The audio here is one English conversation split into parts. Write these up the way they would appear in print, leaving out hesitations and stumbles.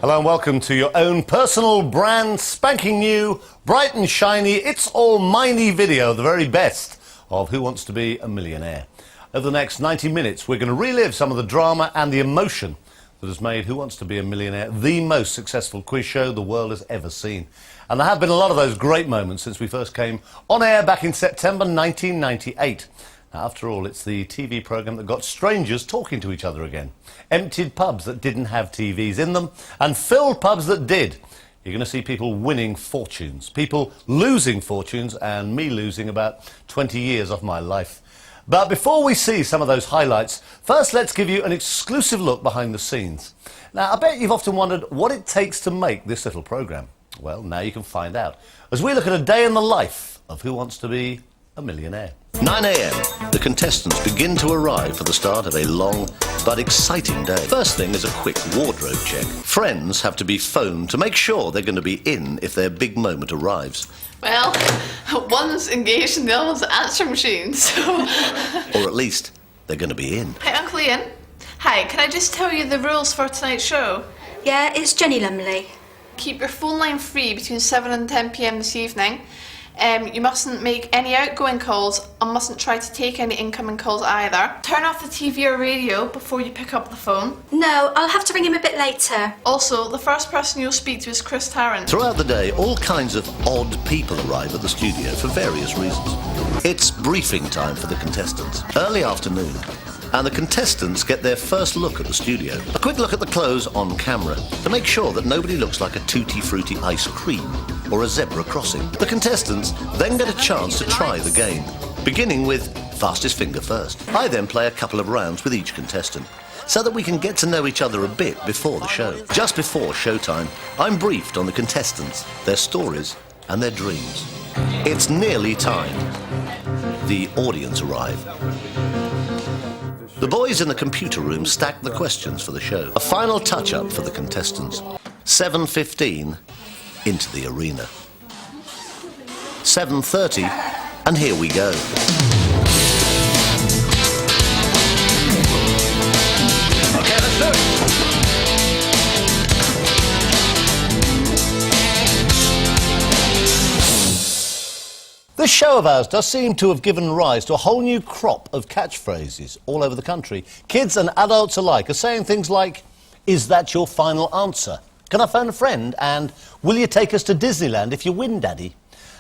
Hello and welcome to your own personal brand spanking new, bright and shiny, it's all miney video, the very best of Who Wants to Be a Millionaire. Over the next 90 minutes we're going to relive some of the drama and the emotion that has made Who Wants to Be a Millionaire the most successful quiz show the world has ever seen. And there have been a lot of those great moments since we first came on air back in September 1998. Now, after all, it's the TV programme that got strangers talking to each other again. Emptied pubs that didn't have TVs in them, and filled pubs that did. You're going to see people winning fortunes, people losing fortunes, and me losing about 20 years of my life. But before we see some of those highlights, first let's give you an exclusive look behind the scenes. Now, I bet you've often wondered what it takes to make this little programme. Well, now you can find out, as we look at a day in the life of Who Wants to Be a Millionaire. 9 a.m. The contestants begin to arrive for the start of a long but exciting day. First thing is a quick wardrobe check. Friends have to be phoned to make sure they're going to be in if their big moment arrives. Well, one's engaged and the other one's at answering machine, so... Or at least they're going to be in. Hi, Uncle Ian. Hi, can I just tell you the rules for tonight's show? Yeah, it's Jenny Lumley. Keep your phone line free between 7 and 10 p.m. this evening. You mustn't make any outgoing calls and mustn't try to take any incoming calls either. Turn off the TV or radio before you pick up the phone. No, I'll have to ring him a bit later. Also, the first person you'll speak to is Chris Tarrant. Throughout the day, all kinds of odd people arrive at the studio for various reasons. It's briefing time for the contestants. Early afternoon. And the contestants get their first look at the studio. A quick look at the clothes on camera to make sure that nobody looks like a tutti frutti ice cream or a zebra crossing. The contestants then get a chance to try the game, beginning with fastest finger first. I then play a couple of rounds with each contestant so that we can get to know each other a bit before the show. Just before showtime, I'm briefed on the contestants, their stories and their dreams. It's nearly time. The audience arrive. The boys in the computer room stack the questions for the show. A final touch-up for the contestants. 7:15 into the arena. 7:30 and here we go. Okay, let's do it. This show of ours does seem to have given rise to a whole new crop of catchphrases all over the country. Kids and adults alike are saying things like, "Is that your final answer? Can I phone a friend?" and "Will you take us to Disneyland if you win, Daddy?"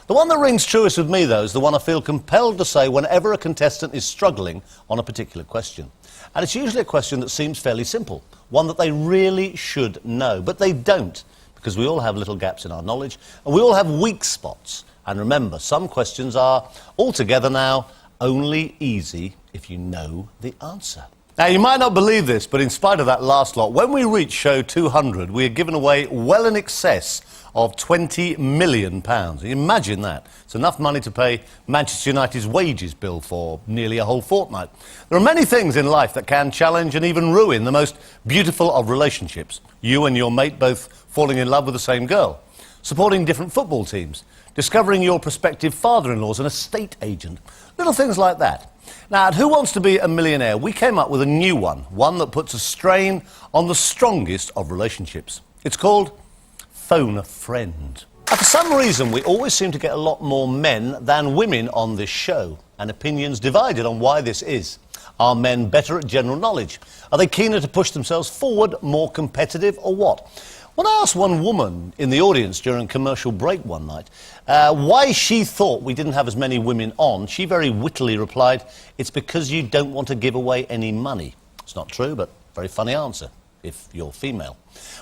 The one that rings truest with me, though, is the one I feel compelled to say whenever a contestant is struggling on a particular question. And it's usually a question that seems fairly simple, one that they really should know, but they don't, because we all have little gaps in our knowledge, and we all have weak spots. And remember, some questions are, altogether now, only easy if you know the answer. Now, you might not believe this, but in spite of that last lot, when we reach show 200, we are giving away well in excess of £20 million. Imagine that. It's enough money to pay Manchester United's wages bill for nearly a whole fortnight. There are many things in life that can challenge and even ruin the most beautiful of relationships. You and your mate both falling in love with the same girl, supporting different football teams, discovering your prospective father-in-law's an estate agent, little things like that. Now, at Who Wants to Be a Millionaire, we came up with a new one that puts a strain on the strongest of relationships. It's called Phone a Friend. Now, for some reason, we always seem to get a lot more men than women on this show, and opinions divided on why this is. Are men better at general knowledge? Are they keener to push themselves forward, more competitive, or what? When I asked one woman in the audience during a commercial break one night why she thought we didn't have as many women on, she very wittily replied, "It's because you don't want to give away any money." It's not true, but very funny answer, if you're female.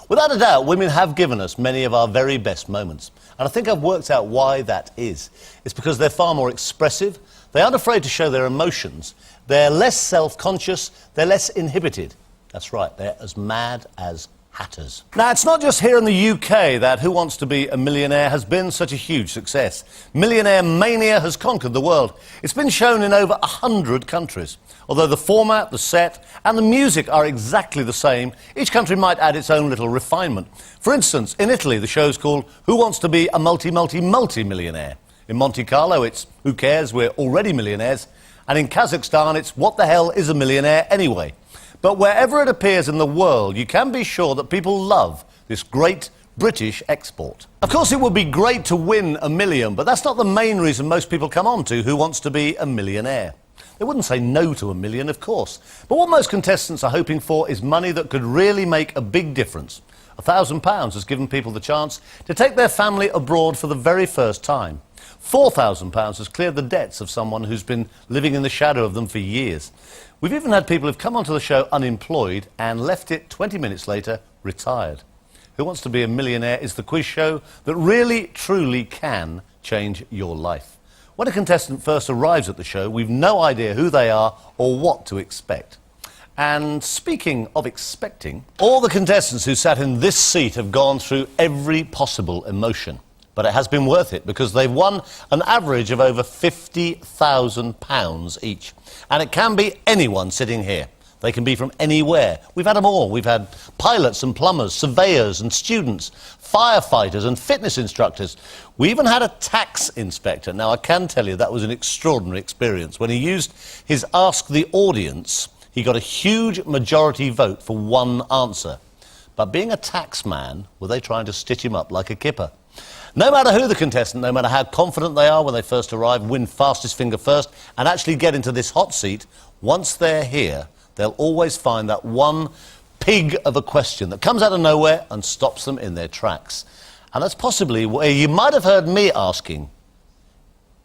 Without a doubt, women have given us many of our very best moments. And I think I've worked out why that is. It's because they're far more expressive, they aren't afraid to show their emotions, they're less self-conscious, they're less inhibited. That's right, they're as mad as hatters. Now, it's not just here in the UK that Who Wants to Be a Millionaire has been such a huge success. Millionaire mania has conquered the world. It's been shown in over 100 countries. Although the format, the set and the music are exactly the same, each country might add its own little refinement. For instance, in Italy, the show's called Who Wants to Be a Multi-Millionaire? In Monte Carlo, it's Who Cares, We're Already Millionaires? And in Kazakhstan, it's What the Hell is a Millionaire Anyway? But wherever it appears in the world, you can be sure that people love this great British export. Of course, it would be great to win $1 million, but that's not the main reason most people come on to Who Wants to Be a Millionaire. They wouldn't say no to $1 million, of course. But what most contestants are hoping for is money that could really make a big difference. £1,000 has given people the chance to take their family abroad for the very first time. £4,000 has cleared the debts of someone who's been living in the shadow of them for years. We've even had people who've come onto the show unemployed and left it 20 minutes later retired. Who Wants to Be a Millionaire is the quiz show that really, truly can change your life. When a contestant first arrives at the show, we've no idea who they are or what to expect. And speaking of expecting, all the contestants who sat in this seat have gone through every possible emotion. But it has been worth it because they've won an average of over £50,000 each. And it can be anyone sitting here. They can be from anywhere. We've had them all. We've had pilots and plumbers, surveyors and students, firefighters and fitness instructors. We even had a tax inspector. Now, I can tell you that was an extraordinary experience. When he used his Ask the Audience, he got a huge majority vote for one answer. But being a tax man, were they trying to stitch him up like a kipper? No matter who the contestant, no matter how confident they are when they first arrive, win fastest finger first, and actually get into this hot seat, once they're here, they'll always find that one pig of a question that comes out of nowhere and stops them in their tracks. And that's possibly where you might have heard me asking,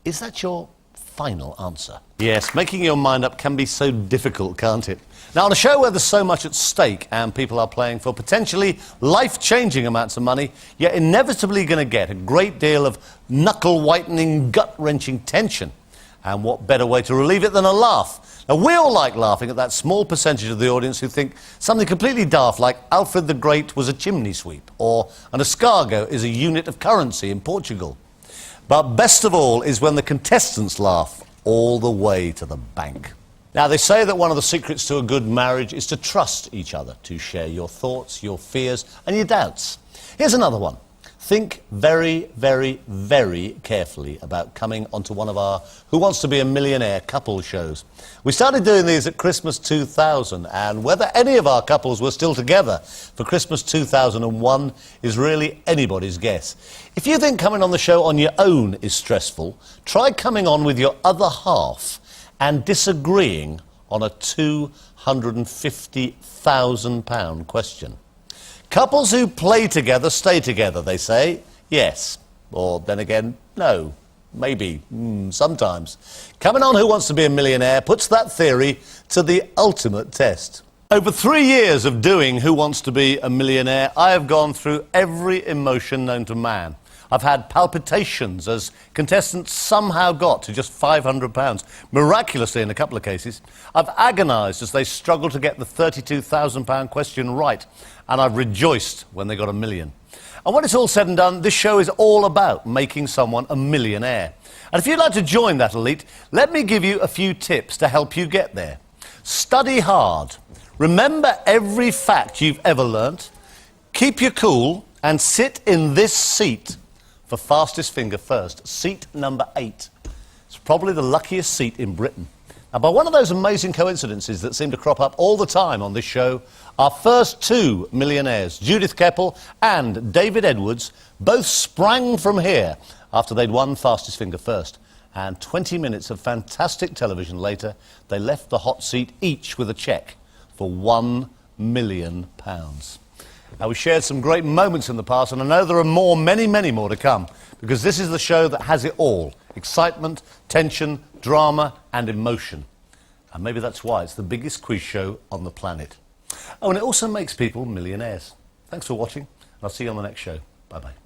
is that your final answer? Yes, making your mind up can be so difficult, can't it? Now, on a show where there's so much at stake and people are playing for potentially life-changing amounts of money, you're inevitably going to get a great deal of knuckle-whitening, gut-wrenching tension. And what better way to relieve it than a laugh? Now, we all like laughing at that small percentage of the audience who think something completely daft like Alfred the Great was a chimney sweep or an escargot is a unit of currency in Portugal. But best of all is when the contestants laugh all the way to the bank. Now, they say that one of the secrets to a good marriage is to trust each other, to share your thoughts, your fears and your doubts. Here's another one. Think very, very, very carefully about coming onto one of our Who Wants to Be a Millionaire couple shows. We started doing these at Christmas 2000, and whether any of our couples were still together for Christmas 2001 is really anybody's guess. If you think coming on the show on your own is stressful, try coming on with your other half and disagreeing on a £250,000 question. Couples who play together stay together, they say. Yes. Or then again, no. Maybe. Sometimes. Coming on Who Wants to Be a Millionaire puts that theory to the ultimate test. Over 3 years of doing Who Wants to Be a Millionaire, I have gone through every emotion known to man. I've had palpitations as contestants somehow got to just £500, miraculously in a couple of cases. I've agonised as they struggled to get the £32,000 question right, and I've rejoiced when they got $1 million. And when it's all said and done, this show is all about making someone a millionaire. And if you'd like to join that elite, let me give you a few tips to help you get there. Study hard. Remember every fact you've ever learnt. Keep your cool and sit in this seat for fastest finger first, seat number 8. It's probably the luckiest seat in Britain. Now, by one of those amazing coincidences that seem to crop up all the time on this show, our first 2 millionaires, Judith Keppel and David Edwards, both sprang from here after they'd won fastest finger first. And 20 minutes of fantastic television later, they left the hot seat each with a cheque for £1 million. Now, we shared some great moments in the past, and I know there are more, many, many more to come, because this is the show that has it all. Excitement, tension, drama and emotion. And maybe that's why it's the biggest quiz show on the planet. Oh, and it also makes people millionaires. Thanks for watching, and I'll see you on the next show. Bye-bye.